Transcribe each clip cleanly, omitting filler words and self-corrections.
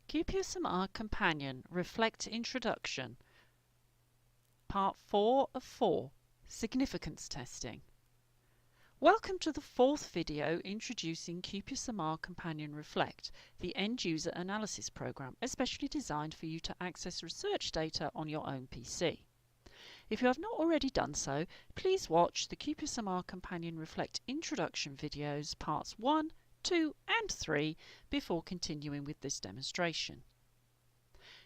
QPSMR Companion Reflect Introduction, Part 4 of 4, Significance Testing. Welcome to the fourth video introducing QPSMR Companion Reflect, the end-user analysis program especially designed for you to access research data on your own PC. If you have not already done so, please watch the QPSMR Companion Reflect Introduction videos parts 1, 2 and 3 before continuing with this demonstration.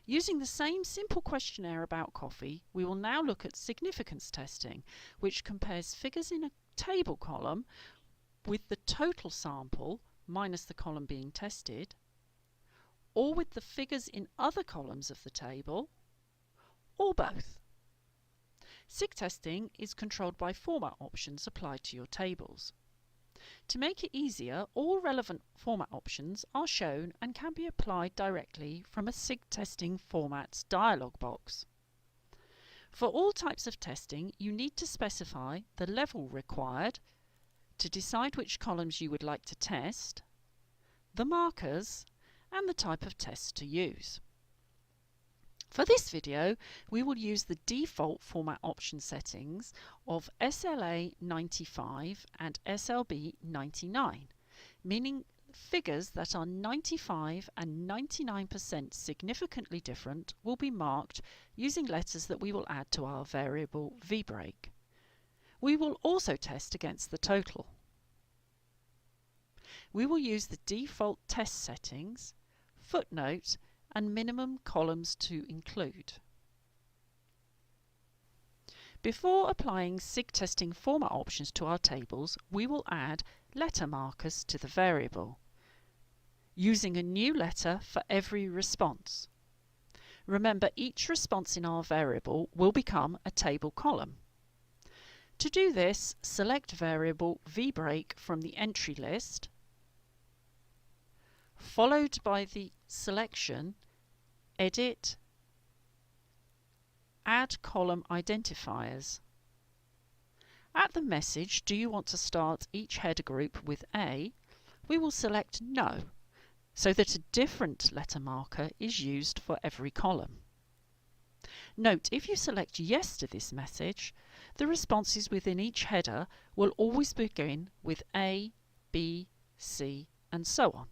Using the same simple questionnaire about coffee, we will now look at significance testing, which compares figures in a table column with the total sample minus the column being tested, or with the figures in other columns of the table, or both. Sig testing is controlled by format options applied to your tables. To make it easier, all relevant format options are shown and can be applied directly from a Sig testing formats dialog box. For all types of testing, you need to specify the level required to decide which columns you would like to test, the markers, and the type of test to use. For this video, we will use the default format option settings of SLA 95 and SLB 99, meaning figures that are 95 and 99% significantly different will be marked using letters that we will add to our variable VBreak. We will also test against the total. We will use the default test settings, footnote, and minimum columns to include. Before applying Sig testing format options to our tables, we will add letter markers to the variable, using a new letter for every response. Remember, each response in our variable will become a table column. To do this, select variable VBreak from the entry list, followed by the selection Edit, Add Column Identifiers. At the message, do you want to start each header group with A? We will select No, so that a different letter marker is used for every column. Note, if you select Yes to this message, the responses within each header will always begin with A, B, C, and so on.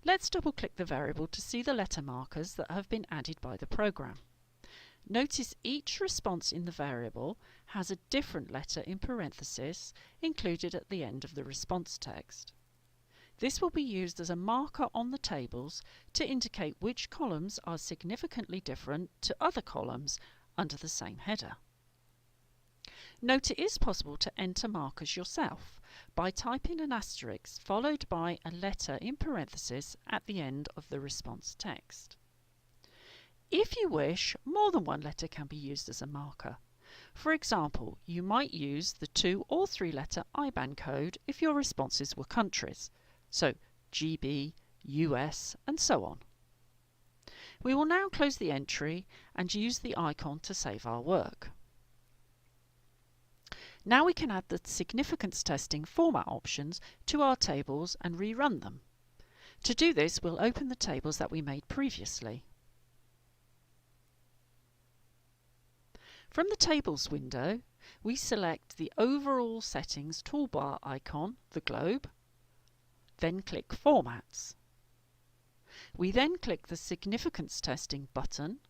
Let's double-click the variable to see the letter markers that have been added by the program. Notice each response in the variable has a different letter in parenthesis included at the end of the response text. This will be used as a marker on the tables to indicate which columns are significantly different to other columns under the same header. Note it is possible to enter markers yourself by typing an asterisk followed by a letter in parenthesis at the end of the response text. If you wish, more than one letter can be used as a marker. For example, you might use the 2 or 3 letter IBAN code if your responses were countries, so GB, US, and so on. We will now close the entry and use the icon to save our work. Now we can add the significance testing format options to our tables and rerun them. To do this, we'll open the tables that we made previously. From the Tables window, we select the Overall Settings toolbar icon, the globe, then click Formats. We then click the Significance Testing button,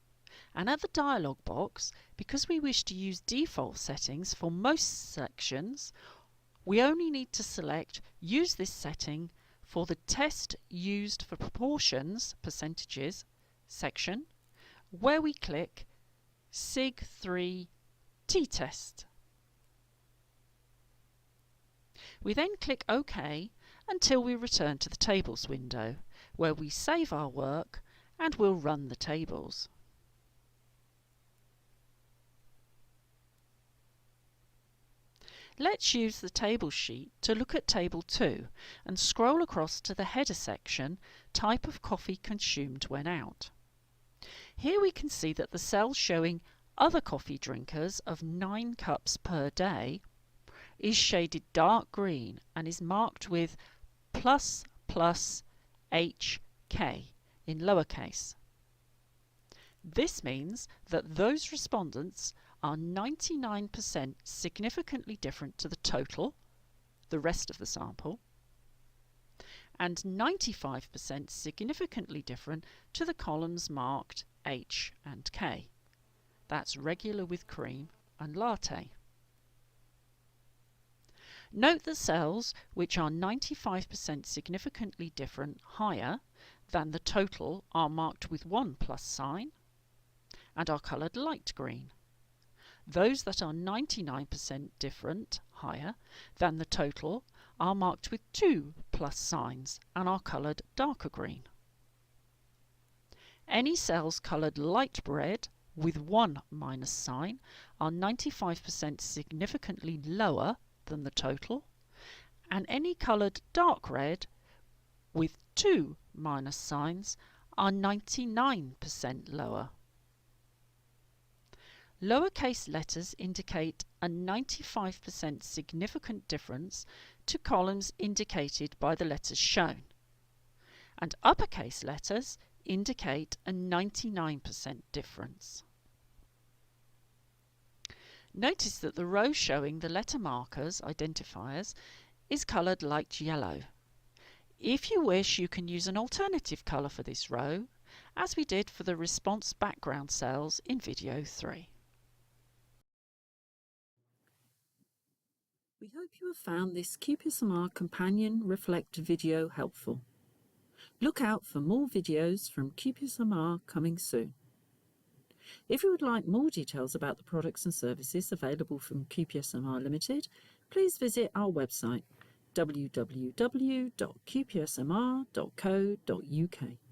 and at the dialog box, because we wish to use default settings for most sections, we only need to select Use this setting for the Test Used for Proportions percentages section, where we click Sig3 T-Test. We then click OK until we return to the Tables window, where we save our work and we'll run the tables. Let's use the table sheet to look at Table 2 and scroll across to the header section, Type of Coffee Consumed When Out. Here we can see that the cell showing Other Coffee Drinkers of 9 cups per day is shaded dark green and is marked with ++HK in lowercase. This means that those respondents are 99% significantly different to the total, the rest of the sample, and 95% significantly different to the columns marked H and K. That's regular with cream and latte. Note the cells which are 95% significantly different higher than the total are marked with 1 plus sign and are coloured light green. Those that are 99% different higher than the total are marked with 2 plus signs and are coloured darker green. Any cells coloured light red with 1 minus sign are 95% significantly lower than the total, and any coloured dark red with 2 minus signs are 99% lower. Lowercase letters indicate a 95% significant difference to columns indicated by the letters shown, and uppercase letters indicate a 99% difference. Notice that the row showing the letter markers, identifiers, is coloured light yellow. If you wish, you can use an alternative colour for this row, as we did for the response background cells in video 3. We hope you have found this QPSMR companion Reflect video helpful. Look out for more videos from QPSMR coming soon. If you would like more details about the products and services available from QPSMR Limited, please visit our website www.qpsmr.co.uk.